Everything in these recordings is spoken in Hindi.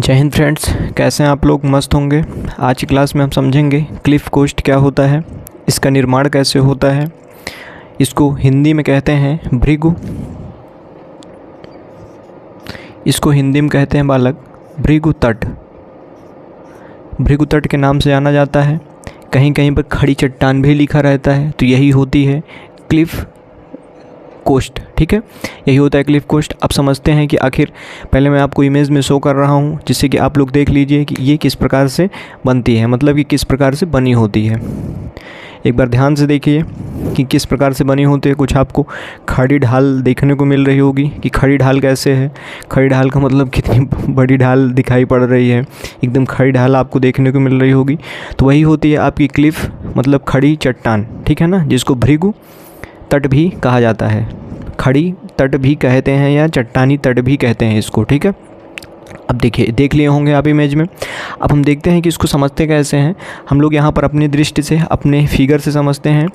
जय हिंद फ्रेंड्स, कैसे हैं आप लोग? मस्त होंगे। आज की क्लास में हम समझेंगे क्लिफ कोस्ट क्या होता है, इसका निर्माण कैसे होता है। इसको हिंदी में कहते हैं भृगु। इसको हिंदी में कहते हैं बालक भृगु तट। भृगु तट के नाम से जाना जाता है। कहीं कहीं पर खड़ी चट्टान भी लिखा रहता है, तो यही होती है क्लिफ कोस्ट। ठीक है, यही होता है क्लिफ कोस्ट। अब समझते हैं कि आखिर पहले मैं आपको इमेज में शो कर रहा हूँ, जिससे कि आप लोग देख लीजिए कि ये किस प्रकार से बनती है, मतलब कि किस प्रकार से बनी होती है। एक बार ध्यान से देखिए कि किस प्रकार से बनी होती है। कुछ आपको खड़ी ढाल देखने को मिल रही होगी कि खड़ी ढाल कैसे है। खड़ी ढाल का मतलब कितनी बड़ी ढाल दिखाई पड़ रही है, एकदम खड़ी ढाल आपको देखने को मिल रही होगी। तो वही होती है आपकी क्लिफ, मतलब खड़ी चट्टान। ठीक है ना, जिसको भृगु तट भी कहा जाता है। खड़ी तट भी कहते हैं या चट्टानी तट भी कहते हैं इसको। ठीक है, अब देखिए, देख लिए होंगे आप इमेज में। अब हम देखते हैं कि इसको समझते कैसे हैं। हम लोग यहाँ पर अपनी दृष्टि से, अपने फिगर से समझते हैं।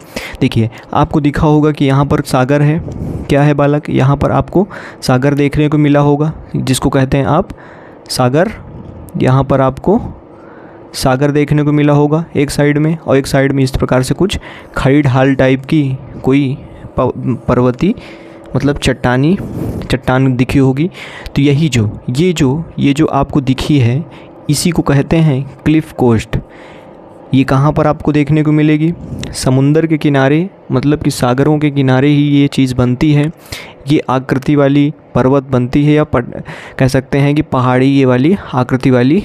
देखिए, आपको दिखा होगा कि यहाँ पर सागर है। क्या है बालक? यहाँ पर आपको सागर देखने को मिला होगा, जिसको कहते हैं आप सागर। यहाँ पर आपको सागर देखने को मिला होगा एक साइड में, और एक साइड में इस प्रकार से कुछ खड़ी ढाल टाइप की कोई पर्वती, मतलब चट्टान दिखी होगी। तो ये जो आपको दिखी है, इसी को कहते हैं क्लिफ कोस्ट। ये कहाँ पर आपको देखने को मिलेगी? समुंदर के किनारे, मतलब कि सागरों के किनारे ही ये चीज़ बनती है। ये आकृति वाली पर्वत बनती है, या कह सकते हैं कि पहाड़ी ये वाली आकृति वाली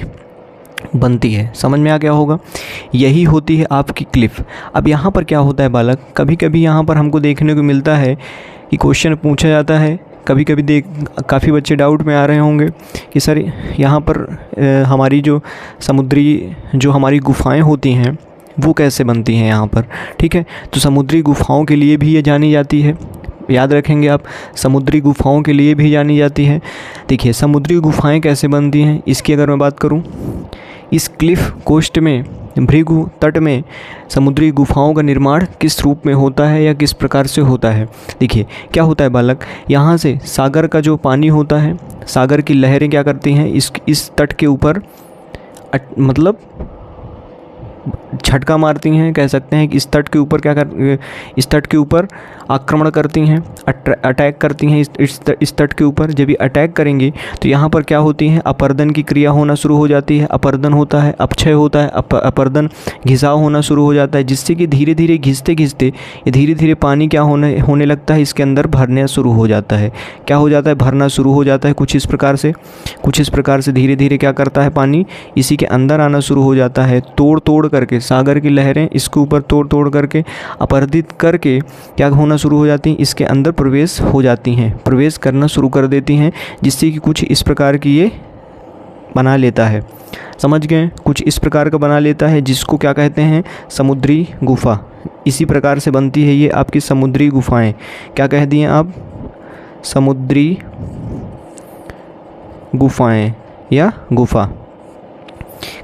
बनती है। समझ में आ गया होगा? यही होती है आपकी क्लिफ। अब यहाँ पर क्या होता है बालक, कभी कभी यहाँ पर हमको देखने को मिलता है कि क्वेश्चन पूछा जाता है। कभी कभी काफ़ी बच्चे डाउट में आ रहे होंगे कि सर यहाँ पर हमारी जो हमारी गुफाएं होती हैं वो कैसे बनती हैं यहाँ पर। ठीक है, तो समुद्री गुफाओं के लिए भी ये जानी जाती है। याद रखेंगे आप, समुद्री गुफाओं के लिए भी जानी जाती है। देखिए, समुद्री गुफाएं कैसे बनती हैं, इसकी अगर मैं बात करूं, इस क्लिफ कोस्ट में, भृगु तट में समुद्री गुफाओं का निर्माण किस रूप में होता है या किस प्रकार से होता है। देखिए, क्या होता है बालक, यहाँ से सागर का जो पानी होता है, सागर की लहरें क्या करती हैं, इस तट के ऊपर मतलब झटका मारती हैं। कह सकते हैं कि इस तट के ऊपर आक्रमण करती हैं, अटैक करती हैं इस तट के ऊपर। जब ये अटैक करेंगी तो यहाँ पर क्या होती हैं, अपर्दन की क्रिया होना शुरू हो जाती है। अपर्दन होता है, अपक्षय होता है, अपर्दन, घिसाव होना शुरू हो जाता है, जिससे कि धीरे धीरे घिसते ये धीरे धीरे पानी क्या होने लगता है, इसके अंदर भरना शुरू हो जाता है। क्या हो जाता है? भरना शुरू हो जाता है। कुछ इस प्रकार से धीरे धीरे क्या करता है, पानी इसी के अंदर आना शुरू हो जाता है। तोड़ करके सागर की लहरें इसके ऊपर तोड़ करके, अपरदित करके क्या होना शुरू हो जाती हैं, इसके अंदर प्रवेश हो जाती हैं, प्रवेश करना शुरू कर देती हैं, जिससे कि कुछ इस प्रकार की ये बना लेता है। समझ गए? कुछ इस प्रकार का बना लेता है, जिसको क्या कहते हैं, समुद्री गुफा। इसी प्रकार से बनती है ये आपकी समुद्री गुफाएं। क्या कह दिए आप? समुद्री गुफाएं या गुफा।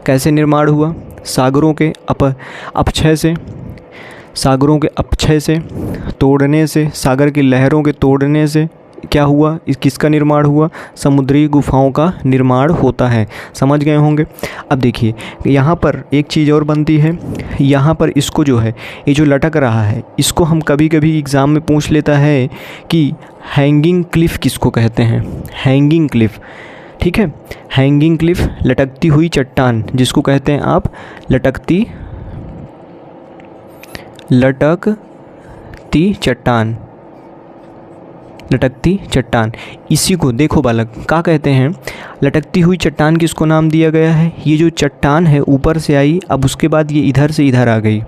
कैसे निर्माण हुआ? सागरों के अपक्षय से, तोड़ने से, सागर की लहरों के तोड़ने से क्या हुआ, किसका निर्माण हुआ? समुद्री गुफाओं का निर्माण होता है। समझ गए होंगे? अब देखिए, यहाँ पर एक चीज़ और बनती है। यहाँ पर इसको जो है, ये जो लटक रहा है, इसको हम कभी कभी एग्ज़ाम में पूछ लेता है कि हैंगिंग क्लिफ किसको कहते हैं। हैंगिंग क्लिफ, ठीक है, हैंगिंग क्लिफ, लटकती हुई चट्टान, जिसको कहते हैं आप लटकती चट्टान। इसी को देखो बालक, क्या कहते हैं, लटकती हुई चट्टान किसको नाम दिया गया है? ये जो चट्टान है ऊपर से आई, अब उसके बाद ये इधर से इधर आ गई,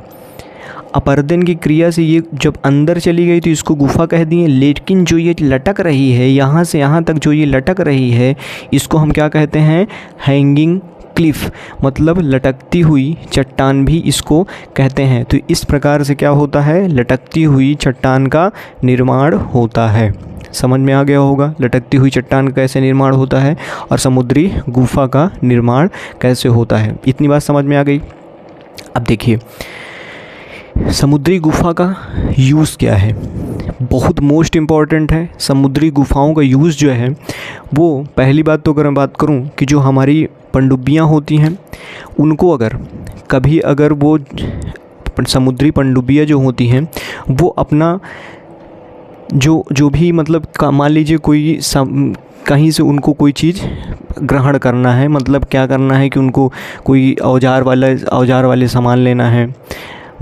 अपर्दन की क्रिया से ये जब अंदर चली गई तो इसको गुफा कह दिए। लेकिन जो ये लटक रही है, यहाँ से यहाँ तक जो ये लटक रही है, इसको हम क्या कहते हैं? हैंगिंग क्लिफ, मतलब लटकती हुई चट्टान भी इसको कहते हैं। तो इस प्रकार से क्या होता है, लटकती हुई चट्टान का निर्माण होता है। समझ में आ गया होगा लटकती हुई चट्टान का कैसे निर्माण होता है और समुद्री गुफा का निर्माण कैसे होता है। इतनी बात समझ में आ गई। अब देखिए, समुद्री गुफा का यूज़ क्या है, बहुत मोस्ट इम्पॉर्टेंट है। समुद्री गुफाओं का यूज़ जो है वो, पहली बात तो अगर मैं बात करूं कि जो हमारी पनडुब्बियाँ होती हैं उनको अगर कभी अगर वो समुद्री पनडुब्बियाँ जो होती हैं वो अपना जो भी मतलब मान लीजिए कोई कहीं से उनको कोई चीज़ ग्रहण करना है, मतलब क्या करना है कि उनको कोई औजार वाले सामान लेना है,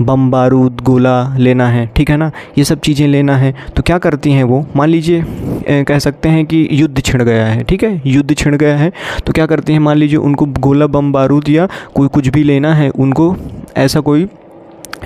बम बारूद गोला लेना है, ठीक है ना, ये सब चीज़ें लेना है, तो क्या करती हैं वो, मान लीजिए कह सकते हैं कि युद्ध छिड़ गया है, ठीक है, युद्ध छिड़ गया है तो क्या करती हैं, मान लीजिए उनको गोला बम बारूद या कोई कुछ भी लेना है, उनको ऐसा कोई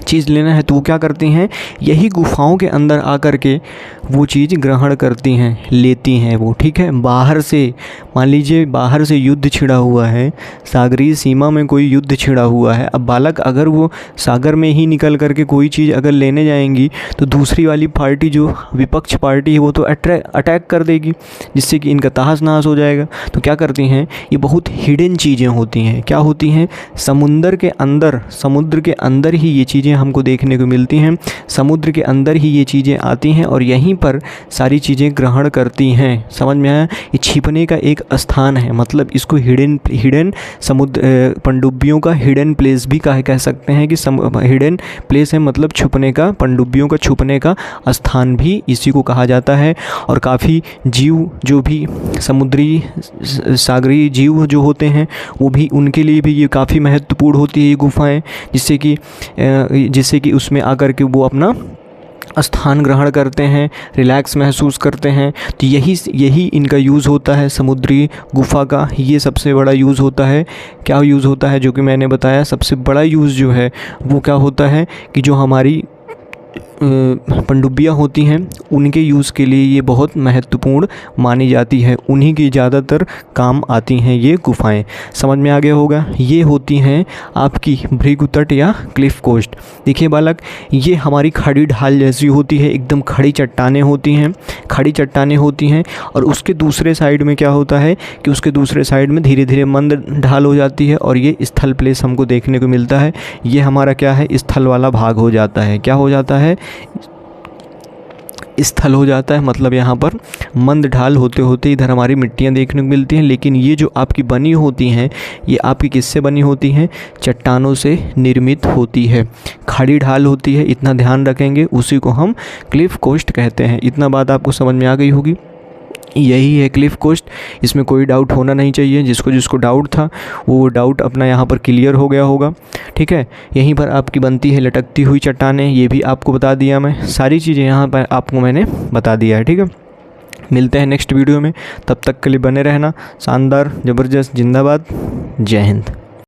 चीज़ लेना है, तो वो क्या करती हैं, यही गुफाओं के अंदर आकर के वो चीज़ ग्रहण करती हैं, लेती हैं वो, ठीक है। बाहर से मान लीजिए बाहर से युद्ध छिड़ा हुआ है, सागरीय सीमा में कोई युद्ध छिड़ा हुआ है, अब बालक अगर वो सागर में ही निकल करके कोई चीज़ अगर लेने जाएंगी तो दूसरी वाली पार्टी जो विपक्ष पार्टी है वो तो अटैक कर देगी, जिससे कि इनका तहस नहस हो जाएगा। तो क्या करती हैं, ये बहुत हिडन चीज़ें होती हैं, क्या होती हैं, समुद्र के अंदर ही ये चीज़ें हमको देखने को मिलती हैं, समुद्र के अंदर ही ये चीज़ें आती हैं और यहीं पर सारी चीज़ें ग्रहण करती हैं। समझ में आया, ये छिपने का एक स्थान है, मतलब इसको हिडन समुद्र पनडुब्बियों का हिडन प्लेस भी कह सकते हैं कि हिडन प्लेस है, मतलब छुपने का, पनडुब्बियों का छुपने का स्थान भी इसी को कहा जाता है। और काफ़ी जीव जो भी समुद्री सागरीय जीव जो होते हैं वो भी, उनके लिए भी ये काफ़ी महत्वपूर्ण होती है ये गुफाएं, जिससे कि उसमें आकर के वो अपना स्थान ग्रहण करते हैं, रिलैक्स महसूस करते हैं। तो यही इनका यूज़ होता है, समुद्री गुफा का ये सबसे बड़ा यूज़ होता है। क्या यूज़ होता है, जो कि मैंने बताया, सबसे बड़ा यूज़ जो है वो क्या होता है कि जो हमारी पनडुब्बियाँ होती हैं उनके यूज़ के लिए ये बहुत महत्वपूर्ण मानी जाती है, उन्हीं की ज़्यादातर काम आती हैं ये गुफाएं। समझ में आ गया होगा, ये होती हैं आपकी भृगु तट या क्लिफ कोस्ट। देखिए बालक, ये हमारी खड़ी ढाल जैसी होती है, एकदम खड़ी चट्टानें होती हैं और उसके दूसरे साइड में क्या होता है कि उसके दूसरे साइड में धीरे धीरे मंद ढाल हो जाती है और ये स्थल प्लेस हमको देखने को मिलता है। ये हमारा क्या है, स्थल वाला भाग हो जाता है। क्या हो जाता है, स्थल हो जाता है, मतलब यहाँ पर मंद ढाल होते होते इधर हमारी मिट्टियाँ देखने को मिलती हैं। लेकिन ये जो आपकी बनी होती हैं, ये आपकी किससे बनी होती हैं, चट्टानों से निर्मित होती है, खड़ी ढाल होती है, इतना ध्यान रखेंगे, उसी को हम क्लिफ कोस्ट कहते हैं। इतना बात आपको समझ में आ गई होगी, यही है क्लिफ कोस्ट, इसमें कोई डाउट होना नहीं चाहिए। जिसको डाउट था वो डाउट अपना यहाँ पर क्लियर हो गया होगा, ठीक है। यहीं पर आपकी बनती है लटकती हुई चट्टानें, ये भी आपको बता दिया मैं, सारी चीज़ें यहाँ पर आपको मैंने बता दिया है, ठीक है। मिलते हैं नेक्स्ट वीडियो में, तब तक के लिए बने रहना। शानदार, ज़बरदस्त, जिंदाबाद, जय हिंद।